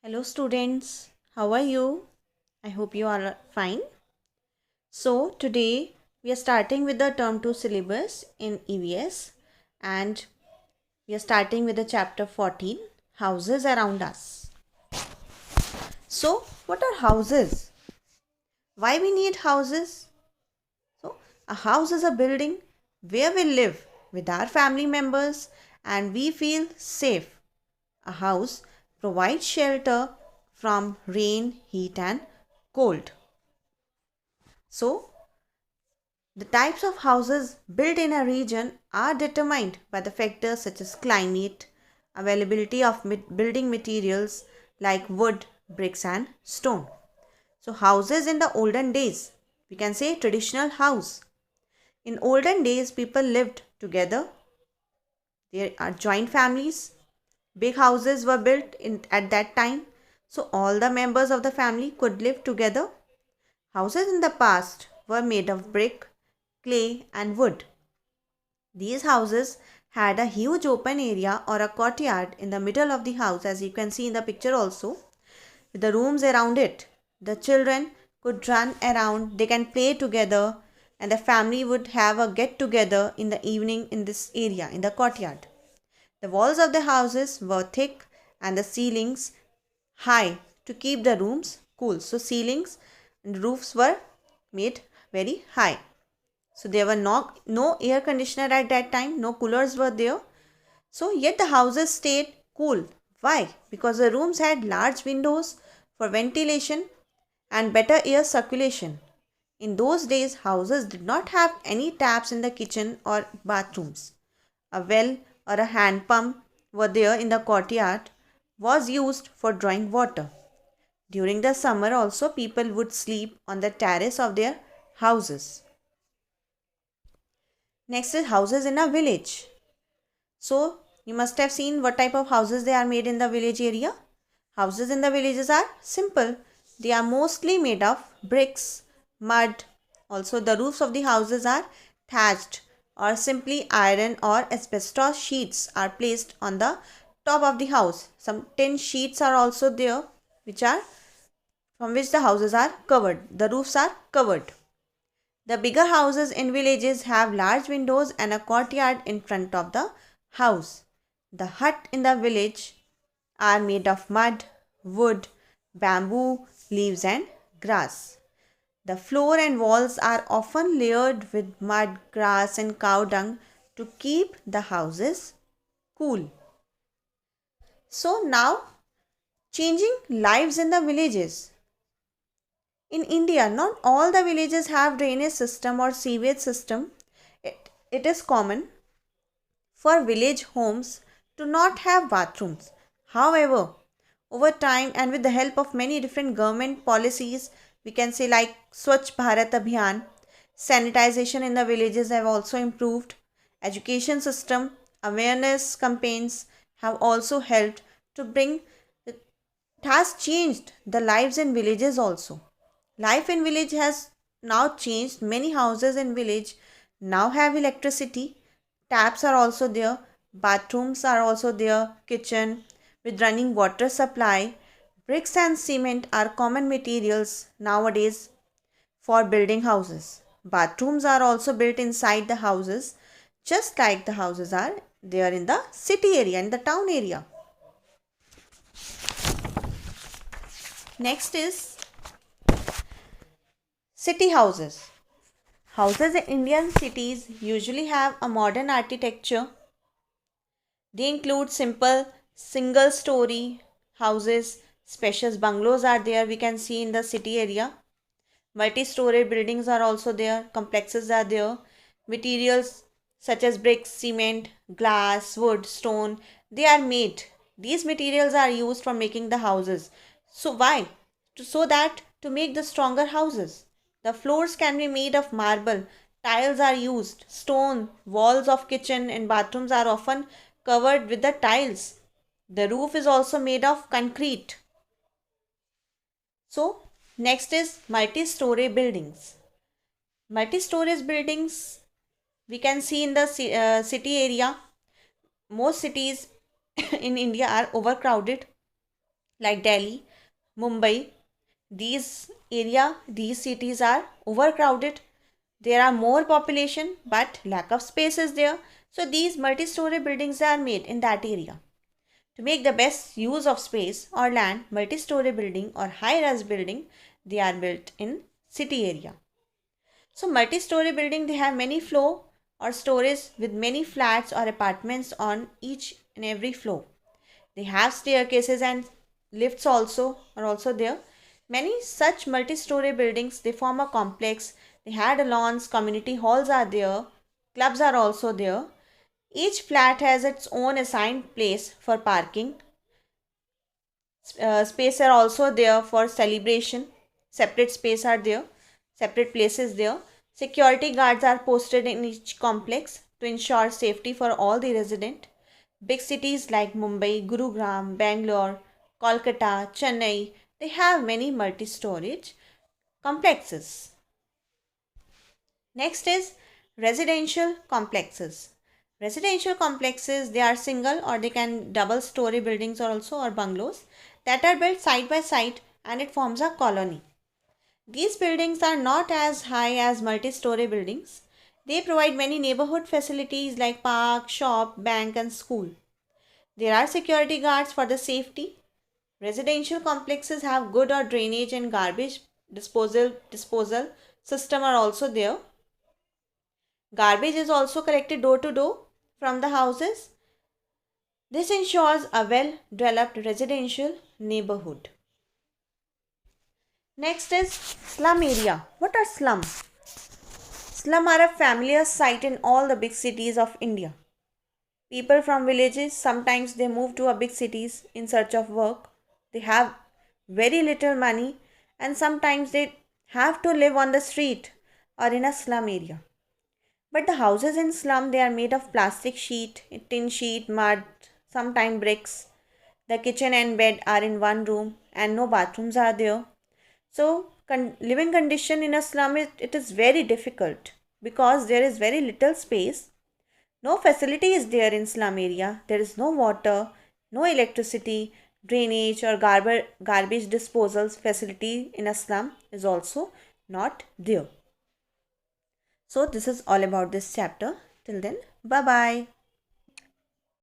Hello students, how are you? I hope you are fine. So today we are starting with the term 2 syllabus in EVS and we are starting with the chapter 14, houses around us. So what are houses? Why we need houses? So a house is a building where we live with our family members and we feel safe. A house provides shelter from rain, heat and cold. So, the types of houses built in a region are determined by the factors such as climate, availability of building materials like wood, bricks and stone. So, houses in the olden days, we can say traditional house. In olden days, people lived together. There are joint families. Big houses were built at that time. So, all the members of the family could live together. Houses in the past were made of brick, clay and wood. These houses had a huge open area or a courtyard in the middle of the house, as you can see in the picture also, with the rooms around it. The children could run around, they can play together and the family would have a get together in the evening in this area, in the courtyard. The walls of the houses were thick and the ceilings high to keep the rooms cool. So ceilings and roofs were made very high. So there were no air conditioner at that time, no coolers were there. So yet the houses stayed cool. Why? Because the rooms had large windows for ventilation and better air circulation. In those days, houses did not have any taps in the kitchen or bathrooms. A well or a hand pump were there in the courtyard was used for drawing water. During the summer also people would sleep on the terrace of their houses. Next is houses in a village. So you must have seen what type of houses they are made in the village area. Houses in the villages are simple. They are mostly made of bricks, mud. Also the roofs of the houses are thatched or simply iron or asbestos sheets are placed on the top of the house. Some tin sheets are also there which are from which the houses are covered. The roofs are covered. The bigger houses in villages have large windows and a courtyard in front of the house. The hut in the village are made of mud, wood, bamboo, leaves and grass. The floor and walls are often layered with mud, grass and cow dung to keep the houses cool. So now changing lives in the villages. In India, not all the villages have drainage system or sewage system. It is common for village homes to not have bathrooms. However, over time and with the help of many different government policies, we can say like Swachh Bharat Abhiyan, sanitization in the villages have also improved. Education system, awareness campaigns have also helped to bring, it has changed the lives in villages also. Life in village has now changed. Many houses in village now have electricity. Taps are also there. Bathrooms are also there. Kitchen with running water supply. Bricks and cement are common materials nowadays for building houses. Bathrooms are also built inside the houses just like the houses are there in the city area, in the town area. Next is city houses. Houses in Indian cities usually have a modern architecture. They include simple single story houses, spacious bungalows are there we can see in the city area. Multi-story buildings are also there, complexes are there. Materials such as bricks, cement, glass, wood, stone, they are made. These materials are used for making the houses. So why? So that to make the stronger houses. The floors can be made of marble. Tiles are used. Stone, walls of kitchen and bathrooms are often covered with the tiles. The roof is also made of concrete. So, next is multi-story buildings. Multi-story buildings we can see in the city area. Most cities in India are overcrowded. like Delhi, Mumbai. These cities are overcrowded. There are more population, but lack of space is there. So these multi-story buildings are made in that area. To make the best use of space or land, multi-story building or high-rise building, they are built in city area. So multi-story building, they have many floor or stories with many flats or apartments on each and every floor. They have staircases and lifts are also there. Many such multi-story buildings, they form a complex. They had lawns, community halls are there, clubs are also there. Each flat has its own assigned place for parking. Space are also there for celebration. Separate space are there, separate places there. Security guards are posted in each complex to ensure safety for all the resident. Big cities like Mumbai, Gurugram, Bangalore, Kolkata, Chennai, they have many multi-storage complexes. Next is residential complexes. Residential complexes, they are single or they can double story buildings also or bungalows that are built side by side and it forms a colony. These buildings are not as high as multi-story buildings. They provide many neighborhood facilities like park, shop, bank and school. There are security guards for the safety. Residential complexes have good or drainage and garbage disposal system are also there. Garbage is also collected door to door from the houses. This ensures a well developed residential neighborhood. Next is slum area. What are slums? Slum are a familiar sight in all the big cities of India. People from villages sometimes they move to a big cities in search of work. They have very little money and sometimes they have to live on the street or in a slum area. But the houses in slum, they are made of plastic sheet, tin sheet, mud, sometimes bricks. The kitchen and bed are in one room and no bathrooms are there. So living condition in a slum it is very difficult because there is very little space. No facility is there in slum area. There is no water, no electricity, drainage or garbage disposal facility in a slum is also not there. So this is all about this chapter. Till then, bye bye.